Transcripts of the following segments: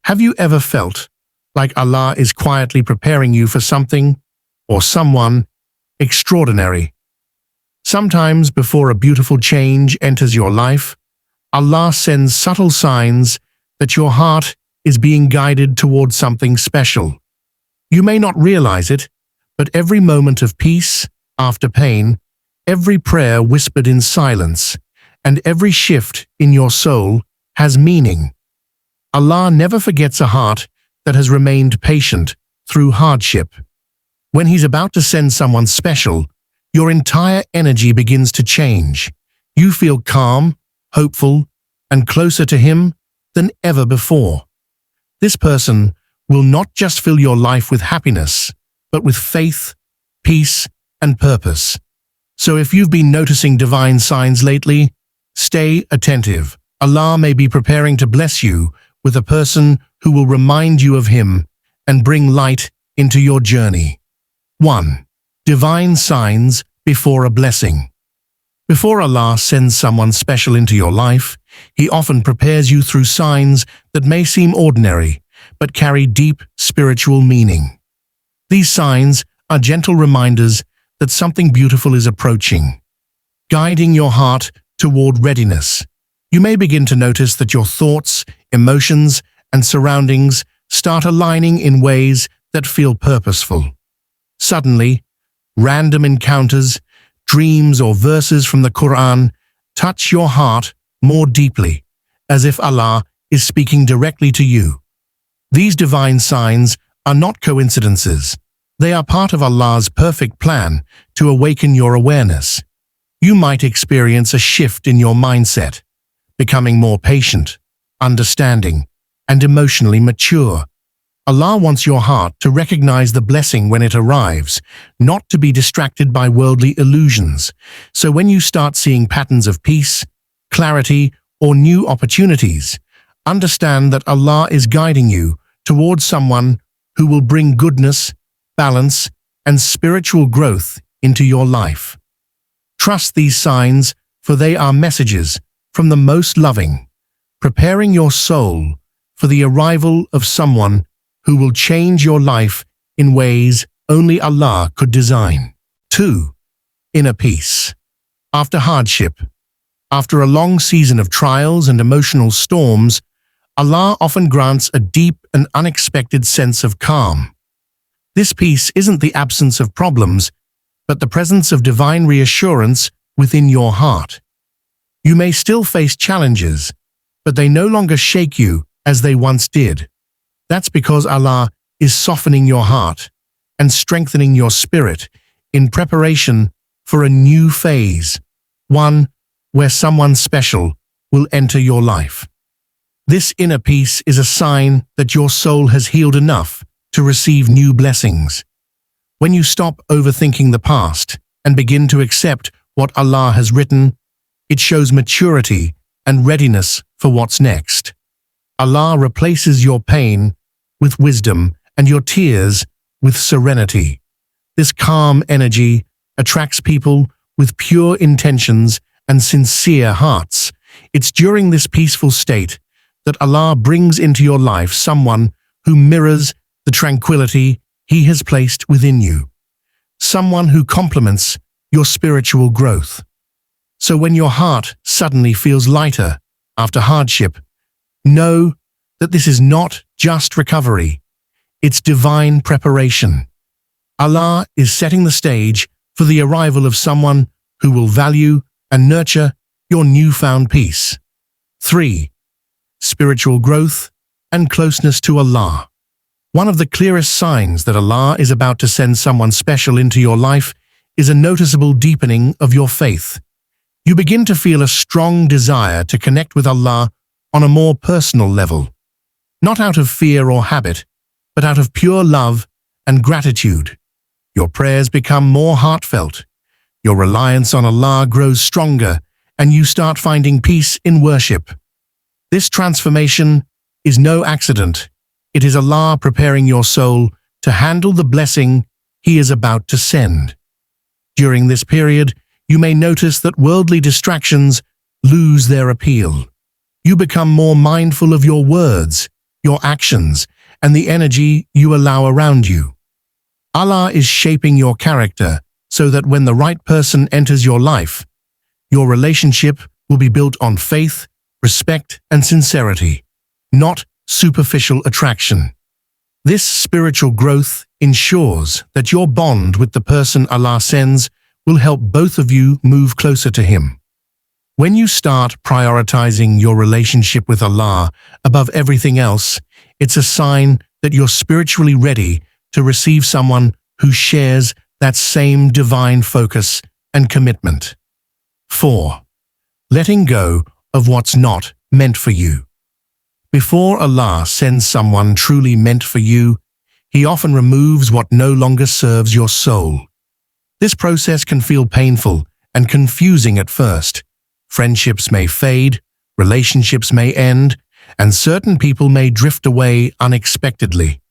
Have you ever felt like Allah is quietly preparing you for something or someone extraordinary? Sometimes before a beautiful change enters your life, Allah sends subtle signs that your heart is being guided towards something special. You may not realize it, but every moment of peace after pain, every prayer whispered in silence, and every shift in your soul has meaning. Allah never forgets a heart that has remained patient through hardship. When He's about to send someone special, your entire energy begins to change. You feel calm, hopeful, and closer to Him than ever before. This person will not just fill your life with happiness, but with faith, peace, and purpose. So if you've been noticing divine signs lately, stay attentive. Allah may be preparing to bless you with a person who will remind you of Him and bring light into your journey. 1. Divine signs before a blessing. Before Allah sends someone special into your life, He often prepares you through signs that may seem ordinary, but carry deep spiritual meaning. These signs are gentle reminders that something beautiful is approaching, guiding your heart toward readiness. You may begin to notice that your thoughts, emotions, and surroundings start aligning in ways that feel purposeful. Suddenly, random encounters, dreams, or verses from the Quran touch your heart more deeply, as if Allah is speaking directly to you. These divine signs are not coincidences. They are part of Allah's perfect plan to awaken your awareness. You might experience a shift in your mindset, becoming more patient, understanding, and emotionally mature. Allah wants your heart to recognize the blessing when it arrives, not to be distracted by worldly illusions. So when you start seeing patterns of peace, clarity, or new opportunities, understand that Allah is guiding you towards someone who will bring goodness, balance, and spiritual growth into your life. Trust these signs, for they are messages from the most loving, preparing your soul for the arrival of someone who will change your life in ways only Allah could design. 2. Inner peace. After hardship, after a long season of trials and emotional storms, Allah often grants a deep and unexpected sense of calm. This peace isn't the absence of problems, but the presence of divine reassurance within your heart. You may still face challenges, but they no longer shake you as they once did. That's because Allah is softening your heart and strengthening your spirit in preparation for a new phase, one where someone special will enter your life. This inner peace is a sign that your soul has healed enough to receive new blessings. When you stop overthinking the past and begin to accept what Allah has written, it shows maturity and readiness for what's next. Allah replaces your pain with wisdom and your tears with serenity. This calm energy attracts people with pure intentions and sincere hearts. It's during this peaceful state that Allah brings into your life someone who mirrors the tranquility He has placed within you, someone who complements your spiritual growth. So when your heart suddenly feels lighter after hardship, know that this is not just recovery, it's divine preparation. Allah is setting the stage for the arrival of someone who will value and nurture your newfound peace. 3. Spiritual growth and closeness to Allah. One of the clearest signs that Allah is about to send someone special into your life is a noticeable deepening of your faith. You begin to feel a strong desire to connect with Allah on a more personal level, not out of fear or habit, but out of pure love and gratitude. Your prayers become more heartfelt, your reliance on Allah grows stronger, and you start finding peace in worship. This transformation is no accident. It is Allah preparing your soul to handle the blessing He is about to send. During this period, you may notice that worldly distractions lose their appeal. You become more mindful of your words, your actions, and the energy you allow around you. Allah is shaping your character so that when the right person enters your life, your relationship will be built on faith, respect, and sincerity, not superficial attraction. This spiritual growth ensures that your bond with the person Allah sends will help both of you move closer to Him. When you start prioritizing your relationship with Allah above everything else, it's a sign that you're spiritually ready to receive someone who shares that same divine focus and commitment. 4. Letting go of what's not meant for you. Before Allah sends someone truly meant for you, He often removes what no longer serves your soul. This process can feel painful and confusing at first. Friendships may fade, relationships may end, and certain people may drift away unexpectedly.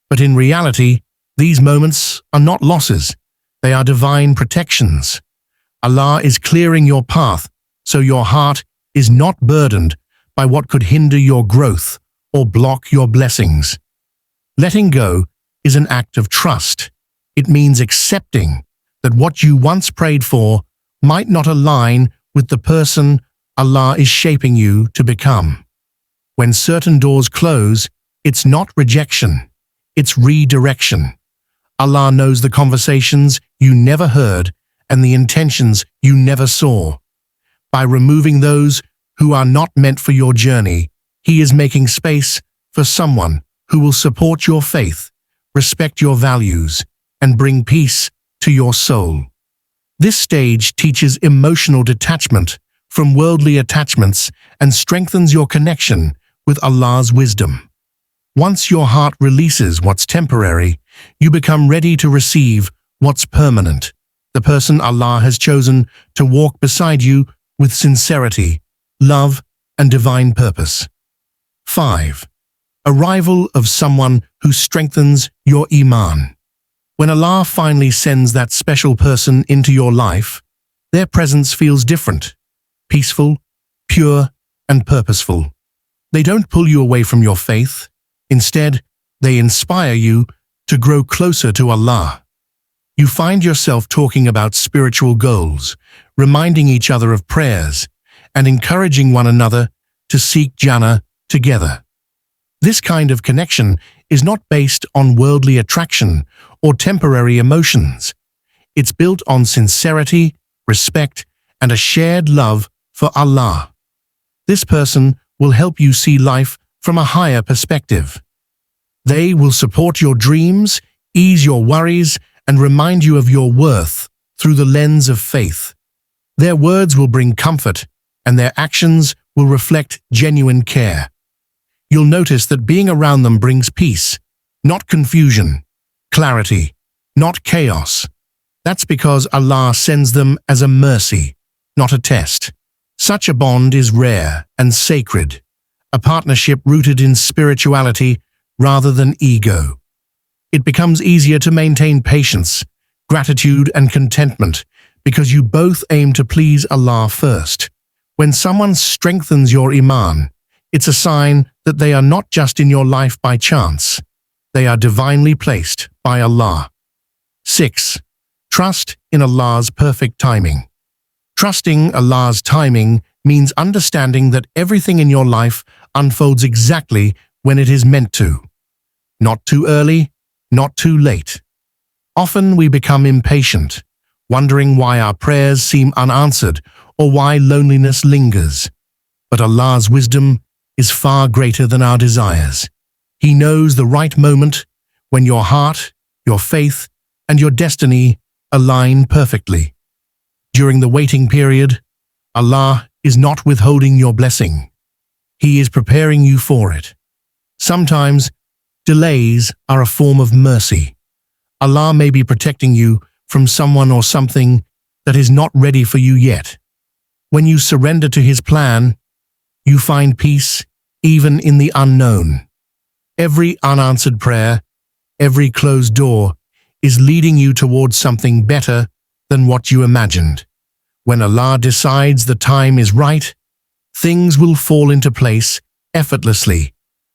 But in reality, these moments are not losses, they are divine protections. Allah is clearing your path so your heart is not burdened by what could hinder your growth or block your blessings. Letting go is an act of trust. It means accepting that what you once prayed for might not align with the person Allah is shaping you to become. When certain doors close, it's not rejection, it's redirection. Allah knows the conversations you never heard and the intentions you never saw. By removing those who are not meant for your journey, He is making space for someone who will support your faith, respect your values, and bring peace to your soul. This stage teaches emotional detachment from worldly attachments and strengthens your connection with Allah's wisdom. Once your heart releases what's temporary, you become ready to receive what's permanent, the person Allah has chosen to walk beside you with sincerity, love, and divine purpose. 5. Arrival of someone who strengthens your Iman. When Allah finally sends that special person into your life, their presence feels different, peaceful, pure, and purposeful. They don't pull you away from your faith. Instead, they inspire you to grow closer to Allah. You find yourself talking about spiritual goals, reminding each other of prayers, and encouraging one another to seek Jannah together. This kind of connection is not based on worldly attraction or temporary emotions. It's built on sincerity, respect, and a shared love for Allah. This person will help you see life from a higher perspective. They will support your dreams, ease your worries, and remind you of your worth through the lens of faith. Their words will bring comfort, and their actions will reflect genuine care. You'll notice that being around them brings peace, not confusion, clarity, not chaos. That's because Allah sends them as a mercy, not a test. Such a bond is rare and sacred, a partnership rooted in spirituality rather than ego. It becomes easier to maintain patience, gratitude, and contentment because you both aim to please Allah first. When someone strengthens your Iman, it's a sign that they are not just in your life by chance. They are divinely placed by Allah. 6. Trust in Allah's perfect timing. Trusting Allah's timing means understanding that everything in your life unfolds exactly when it is meant to. Not too early, not too late. Often we become impatient, wondering why our prayers seem unanswered or why loneliness lingers. But Allah's wisdom is far greater than our desires. He knows the right moment when your heart, your faith, and your destiny align perfectly. During the waiting period, Allah is not withholding your blessing. He is preparing you for it. Sometimes, delays are a form of mercy. Allah may be protecting you from someone or something that is not ready for you yet. When you surrender to His plan, you find peace even in the unknown. Every unanswered prayer, every closed door, is leading you towards something better than what you imagined. When Allah decides the time is right, things will fall into place effortlessly.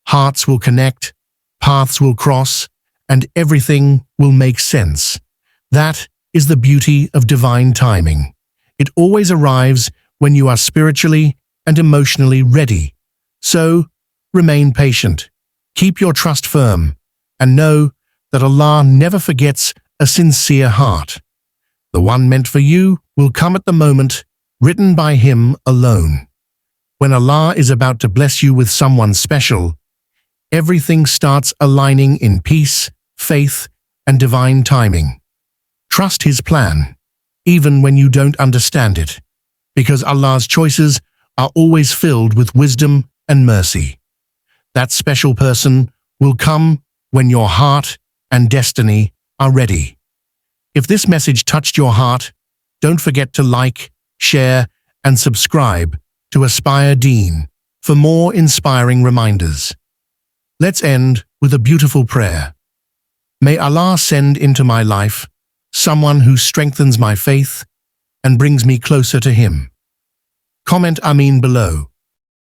Hearts will connect, paths will cross, and everything will make sense. That is the beauty of divine timing. It always arrives when you are spiritually and emotionally ready. So, remain patient, keep your trust firm, and know that Allah never forgets a sincere heart. The one meant for you will come at the moment, written by Him alone. When Allah is about to bless you with someone special, everything starts aligning in peace, faith, and divine timing. Trust His plan, even when you don't understand it, because Allah's choices are always filled with wisdom and mercy. That special person will come when your heart and destiny are ready. If this message touched your heart, don't forget to like, share, and subscribe to Aspire Deen for more inspiring reminders. Let's end with a beautiful prayer. May Allah send into my life someone who strengthens my faith and brings me closer to Him. Comment Ameen below.